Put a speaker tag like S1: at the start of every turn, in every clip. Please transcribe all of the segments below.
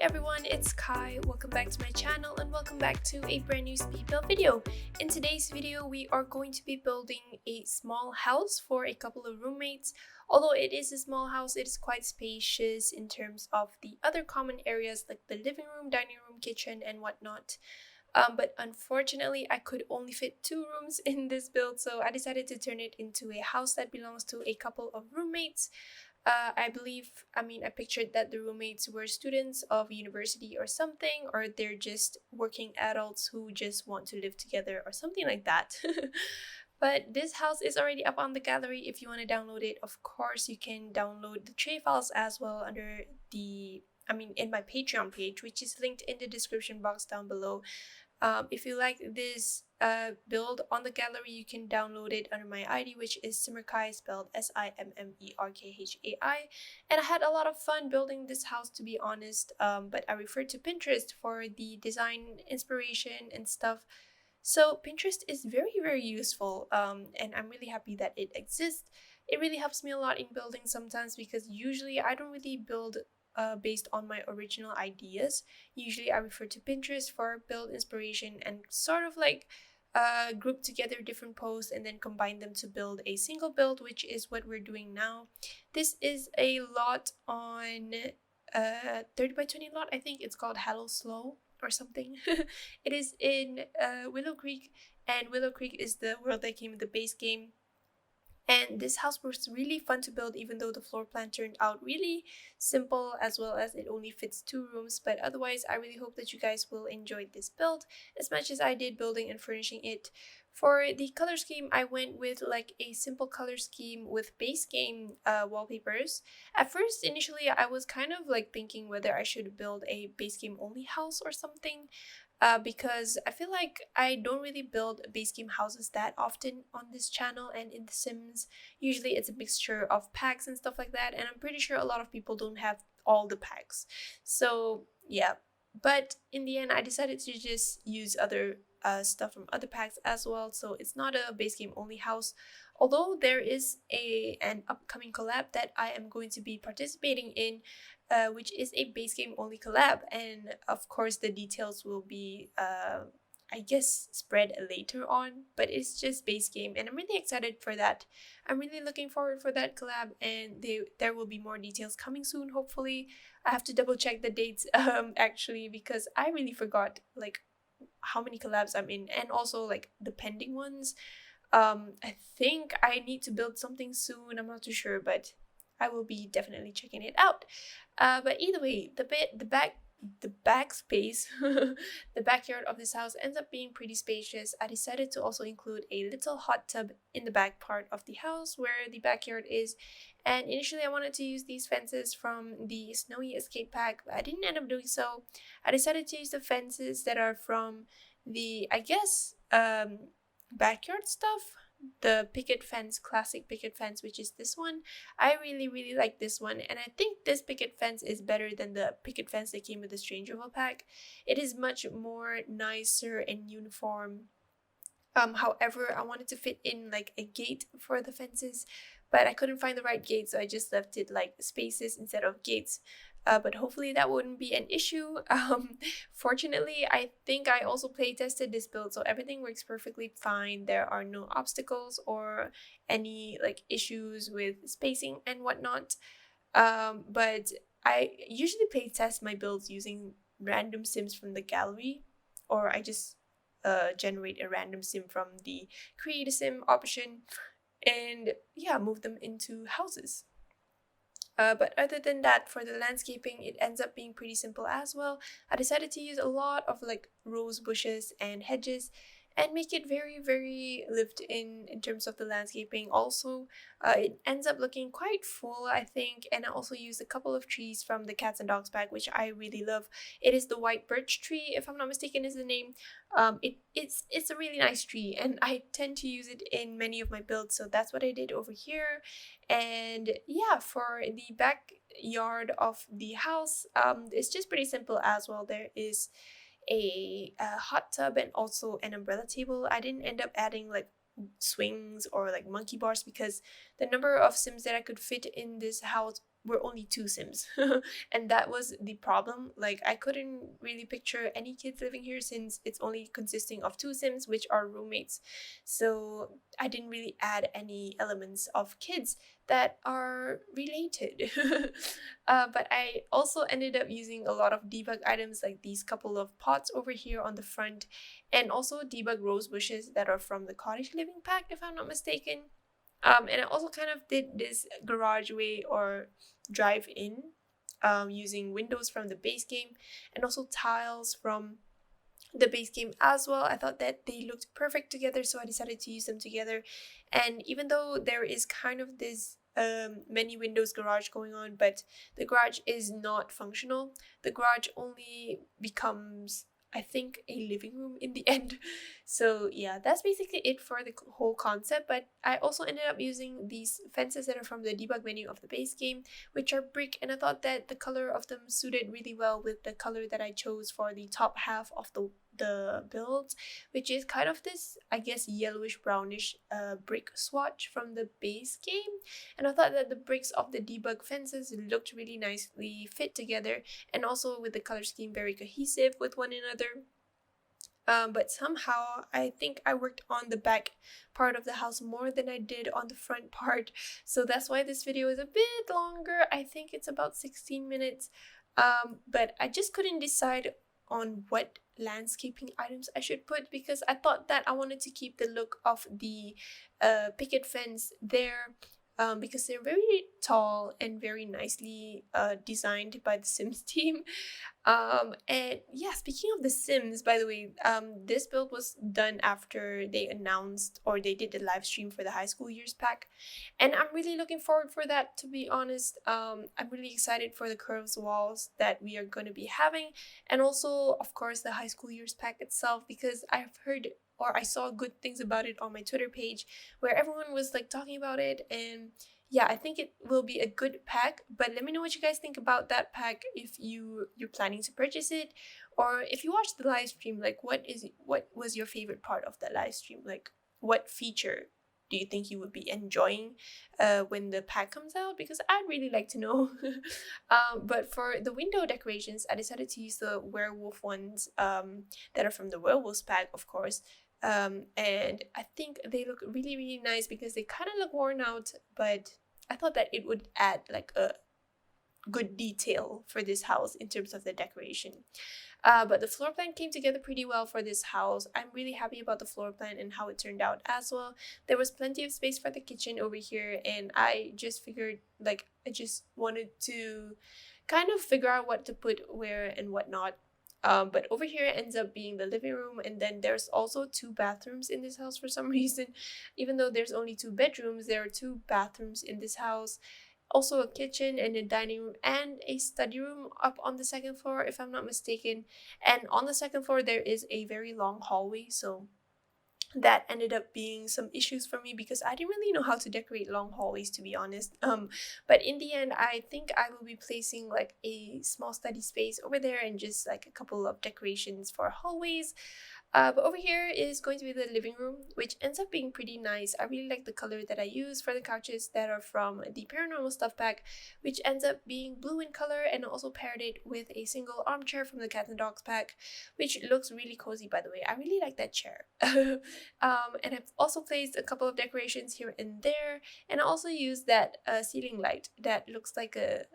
S1: everyone, it's Kai. Welcome back to my channel and welcome back to a brand new speed build video. In today's video, we are going to be building a small house for a couple of roommates. Although it is a small house, it is quite spacious in terms of the other common areas like the living room, dining room, kitchen, and whatnot. But unfortunately, I could only fit 2 rooms in this build, so I decided to turn it into a house that belongs to a couple of roommates. I pictured that the roommates were students of university or something, or they're just working adults who just want to live together or something like that. But this house is already up on the gallery. If you want to download it, of course, you can download the tray files as well under in my Patreon page, which is linked in the description box down below. If you like this build on the gallery, you can download it under my ID, which is simmerkhai, spelled SIMMERKHAI. And I had a lot of fun building this house, to be honest, but I referred to Pinterest for the design inspiration and stuff. So Pinterest is very useful, and I'm really happy that it exists. It really helps me a lot in building sometimes, because usually I don't really build based on my original ideas. Usually I refer to Pinterest for build inspiration and sort of like group together different posts and then combine them to build a single build, which is what we're doing now. This is a lot on 30 by 20 lot. I think it's called Hello Slow or something. It is in Willow Creek, and Willow Creek is the world that came with the base game. And this house was really fun to build, even though the floor plan turned out really simple, as well as it only fits 2 rooms. But otherwise, I really hope that you guys will enjoy this build as much as I did building and furnishing it. For the color scheme, I went with like a simple color scheme with base game wallpapers. At first, initially, I was kind of like thinking whether I should build a base game only house or something. Because I feel like I don't really build base game houses that often on this channel and in The Sims. Usually it's a mixture of packs and stuff like that, and I'm pretty sure a lot of people don't have all the packs. So yeah, but in the end I decided to just use other stuff from other packs as well, so it's not a base game only house. Although there is an upcoming collab that I am going to be participating in, which is a base game only collab, and of course the details will be I guess spread later on, but it's just base game and I'm really excited for that. I'm really looking forward for that collab, and there will be more details coming soon, hopefully. I have to double check the dates actually, because I really forgot like how many collabs I'm in, and also like the pending ones. I think I need to build something soon. I'm not too sure, but I will be definitely checking it out. But either way, the back space, the backyard of this house ends up being pretty spacious. I decided to also include a little hot tub in the back part of the house where the backyard is. And initially I wanted to use these fences from the Snowy Escape pack, but I didn't end up doing so. I decided to use the fences that are from the, I guess, backyard stuff, the picket fence, classic picket fence, which is this one. I really like this one, and I think this picket fence is better than the picket fence that came with the Strangerville pack. It is much more nicer and uniform. However, I wanted to fit in like a gate for the fences, but I couldn't find the right gate, so I just left it like spaces instead of gates. But hopefully that wouldn't be an issue. Fortunately, I think I also play tested this build, so everything works perfectly fine. There are no obstacles or any like issues with spacing and whatnot. But I usually play test my builds using random sims from the gallery, or I just generate a random sim from the create a sim option, and yeah, move them into houses. But other than that, for the landscaping, it ends up being pretty simple as well. I decided to use a lot of like rose bushes and hedges and make it very lived in terms of the landscaping. Also, it ends up looking quite full, I think, and I also used a couple of trees from the Cats and Dogs pack, which I really love. It is the white birch tree, if I'm not mistaken is the name. It's a really nice tree, and I tend to use it in many of my builds, so that's what I did over here. And yeah, for the backyard of the house, it's just pretty simple as well. There is a hot tub and also an umbrella table. I didn't end up adding like swings or like monkey bars because the number of sims that I could fit in this house were only two Sims. And that was the problem. Like, I couldn't really picture any kids living here since it's only consisting of two Sims, which are roommates. So I didn't really add any elements of kids that are related. But I also ended up using a lot of debug items, like these couple of pots over here on the front, and also debug rose bushes that are from the Cottage living pack, if I'm not mistaken. And I also kind of did this garage way or drive in, using windows from the base game and also tiles from the base game as well. I thought that they looked perfect together, so I decided to use them together. And even though there is kind of this many windows garage going on, but the garage is not functional. The garage only becomes, I think, a living room in the end. So yeah, that's basically it for the whole concept. But I also ended up using these fences that are from the debug menu of the base game, which are brick, and I thought that the color of them suited really well with the color that I chose for the top half of the build, which is kind of this, I guess, yellowish brownish brick swatch from the base game. And I thought that the bricks of the debug fences looked really nicely fit together, and also with the color scheme very cohesive with one another. But somehow I think I worked on the back part of the house more than I did on the front part. So that's why this video is a bit longer. I think it's about 16 minutes. But I just couldn't decide on what landscaping items I should put, because I thought that I wanted to keep the look of the picket fence there. Because they're very tall and very nicely designed by the Sims team. And yeah, speaking of The Sims, by the way, this build was done after they announced, or they did the live stream for the high school years pack, and I'm really looking forward for that, to be honest. I'm really excited for the curves walls that we are going to be having, and also, of course, the high school years pack itself, because I've heard, or I saw good things about it on my Twitter page, where everyone was like talking about it. And yeah, I think it will be a good pack. But let me know what you guys think about that pack, if you're planning to purchase it, or if you watched the live stream, like what was your favorite part of the live stream? Like, what feature do you think you would be enjoying when the pack comes out? Because I'd really like to know. But for the window decorations, I decided to use the werewolf ones, that are from the Werewolves pack, of course. And I think they look really, really nice, because they kind of look worn out, but I thought that it would add like a good detail for this house in terms of the decoration. But the floor plan came together pretty well for this house. I'm really happy about the floor plan and how it turned out as well. There was plenty of space for the kitchen over here, and I just figured, like, I just wanted to kind of figure out what to put where and whatnot. But over here it ends up being the living room, and then there's also two bathrooms in this house for some reason. Even though there's only two bedrooms, there are two bathrooms in this house. Also a kitchen and a dining room and a study room up on the second floor, if I'm not mistaken. And on the second floor there is a very long hallway, so that ended up being some issues for me, because I didn't really know how to decorate long hallways, to be honest. But in the end, I think I will be placing like a small study space over there, and just like a couple of decorations for hallways. But over here is going to be the living room, which ends up being pretty nice. I really like the color that I use for the couches that are from the Paranormal stuff pack, which ends up being blue in color, and also paired it with a single armchair from the Cats and Dogs pack, which looks really cozy, by the way. I really like that chair. And I've also placed a couple of decorations here and there, and I also used that ceiling light that looks like a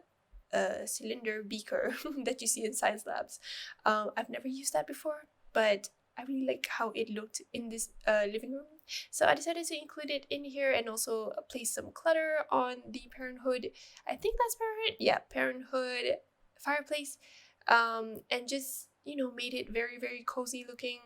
S1: cylinder beaker that you see in science labs. I've never used that before, but I really like how it looked in this living room. So I decided to include it in here, and also place some clutter on the Parenthood. I think that's Parenthood. Yeah, Parenthood fireplace. And just, made it very, very cozy looking.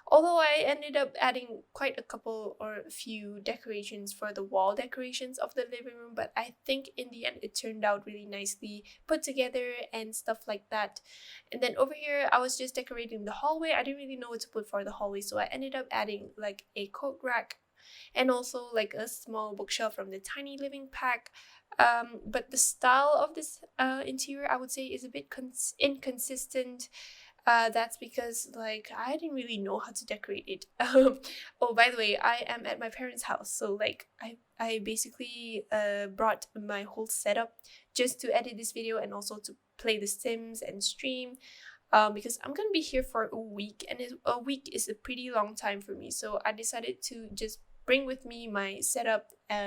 S1: Although I ended up adding quite a couple or a few decorations for the wall decorations of the living room, but I think in the end it turned out really nicely put together and stuff like that. And then over here I was just decorating the hallway. I didn't really know what to put for the hallway, so I ended up adding like a coat rack, and also like a small bookshelf from the tiny living pack. But the style of this interior, I would say, is a bit inconsistent. That's because like I didn't really know how to decorate it. Oh, by the way, I am at my parents' house, so like I basically brought my whole setup just to edit this video and also to play The Sims and stream. Because I'm gonna be here for a week, and a week is a pretty long time for me. So I decided to just bring with me my setup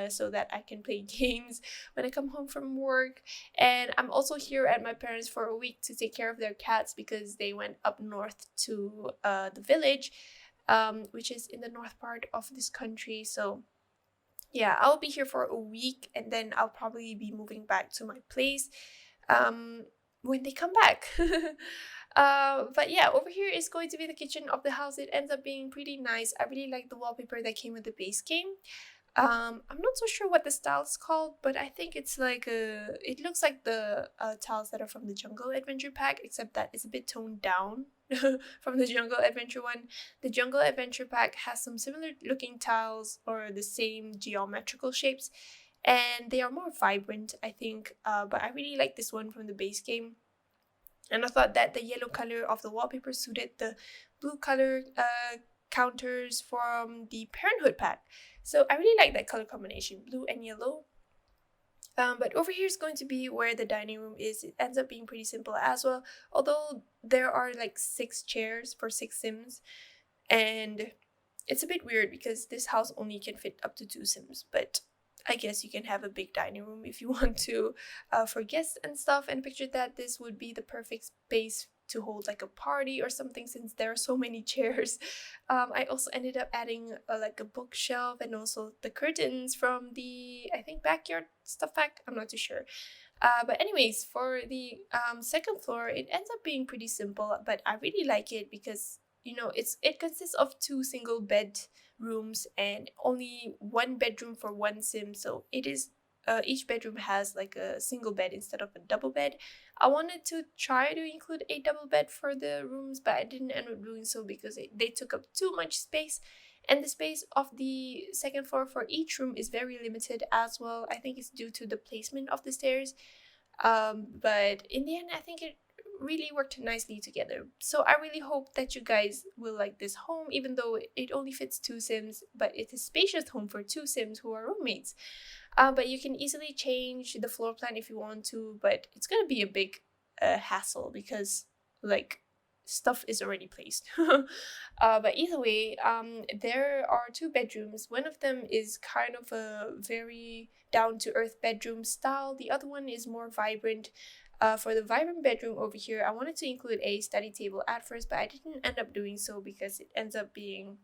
S1: so that I can play games when I come home from work. And I'm also here at my parents for a week to take care of their cats because they went up north to the village, which is in the north part of this country. So yeah, I'll be here for a week, and then I'll probably be moving back to my place um, when they come back. But yeah, over here is going to be the kitchen of the house. It ends up being pretty nice. I really like the wallpaper that came with the base game. I'm not so sure what the style is called, but I think it's like it looks like the tiles that are from the Jungle Adventure pack, except that it's a bit toned down from the Jungle Adventure one. The Jungle Adventure pack has some similar looking tiles or the same geometrical shapes, and they are more vibrant, I think. But I really like this one from the base game. And I thought that the yellow color of the wallpaper suited the blue color counters from the Parenthood pack. So I really like that color combination, blue and yellow. But over here is going to be where the dining room is. It ends up being pretty simple as well, although there are like 6 chairs for 6 Sims. And it's a bit weird because this house only can fit up to 2 Sims, but I guess you can have a big dining room if you want to for guests and stuff. And picture that this would be the perfect space to hold like a party or something, since there are so many chairs. I also ended up adding like a bookshelf and also the curtains from the, I think, backyard stuff pack. I'm not too sure. But anyways, for the second floor, it ends up being pretty simple, but I really like it because, you know, it consists of 2 single bed rooms and only 1 bedroom for 1 Sim. So it is each bedroom has like a single bed instead of a double bed. I wanted to try to include a double bed for the rooms, but I didn't end up doing so because they took up too much space. And the space of the second floor for each room is very limited as well. I think it's due to the placement of the stairs. But in the end, I think it really worked nicely together. So I really hope that you guys will like this home, even though it only fits 2 Sims, but it's a spacious home for 2 Sims who are roommates. But you can easily change the floor plan if you want to, but it's gonna be a big hassle because like stuff is already placed. But either way, there are 2 bedrooms. One of them is kind of a very down-to-earth bedroom style. The other one is more vibrant. For the vibrant bedroom over here, I wanted to include a study table at first, but I didn't end up doing so because it ends up being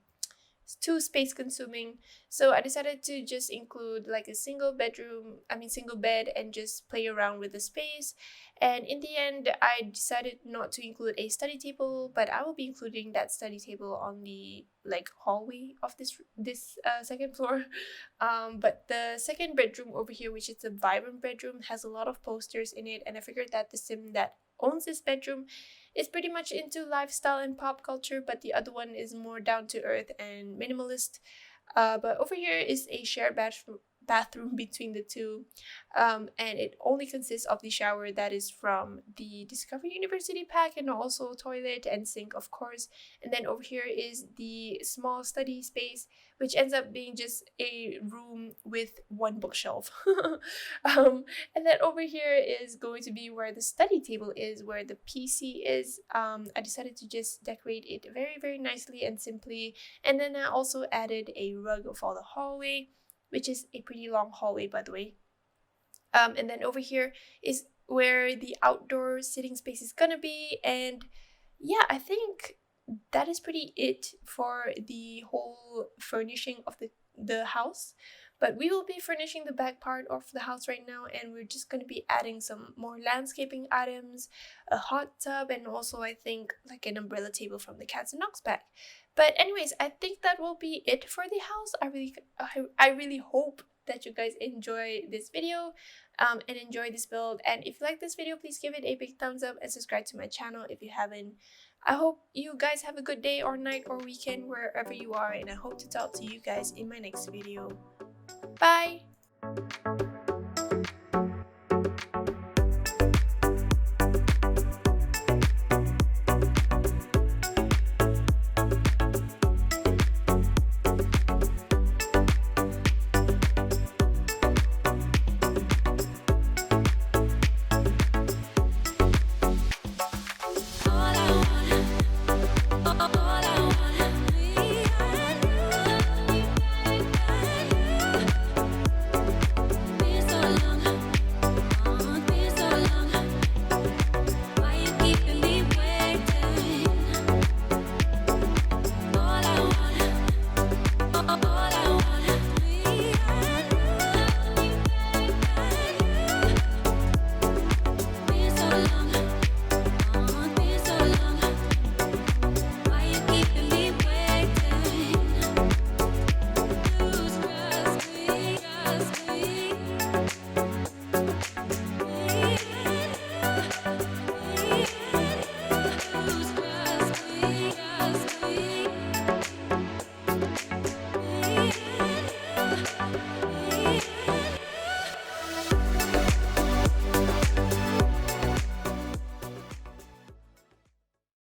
S1: too space consuming. So I decided to just include like a single bed, and just play around with the space. And in the end, I decided not to include a study table, but I will be including that study table on the like hallway of this second floor. But the second bedroom over here, which is a vibrant bedroom, has a lot of posters in it, and I figured that the Sim that owns this bedroom is pretty much into lifestyle and pop culture, but the other one is more down to earth and minimalist. But over here is a shared bathroom between the 2, and it only consists of the shower that is from the Discovery University pack, and also toilet and sink, of course. And then over here is the small study space, which ends up being just a room with 1 bookshelf. And then over here is going to be where the study table is, where the PC is. I decided to just decorate it very, very nicely and simply. And then I also added a rug for the hallway, which is a pretty long hallway, by the way. And then over here is where the outdoor sitting space is gonna be. And yeah, I think that is pretty it for the whole furnishing of the house. But we will be furnishing the back part of the house right now, and we're just going to be adding some more landscaping items, a hot tub, and also I think like an umbrella table from the Cats and Dogs pack. But anyways, I think that will be it for the house. I really hope that you guys enjoy this video and enjoy this build. And if you like this video, please give it a big thumbs up and subscribe to my channel if you haven't. I hope you guys have a good day or night or weekend wherever you are, and I hope to talk to you guys in my next video. Bye!